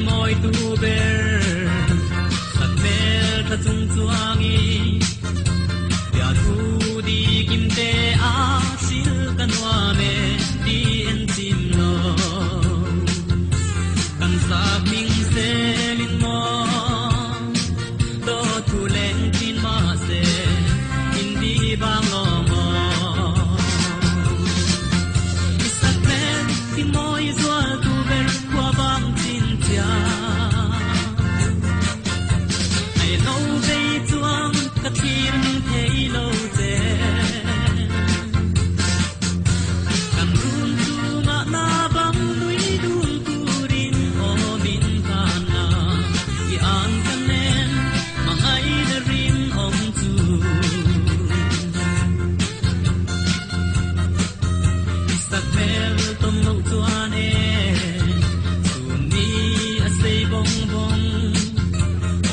moi tu ber sak mel tha chung chuangi ya thu di kim te a sil kanwa me di en tim lo kan sa ming se lin mo do tu leng tin ma se in di bang lo mo sak mel ti moi zual tu ber kwa bang tin tia ai lo ve chuang ka thir thei lo te kan run tu ma na bang lui dun turin o min kana i an kanen ma ai da rin om tu sak mel tom lo chuan e sun ni a sei bong bong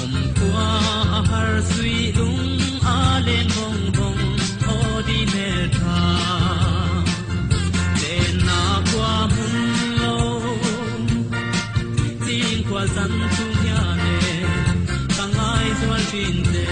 om kwa a har sui lung a len bong bong o di me tha ten na kwa mun lo tin kwa san tu ya ne tang ai zuan chin te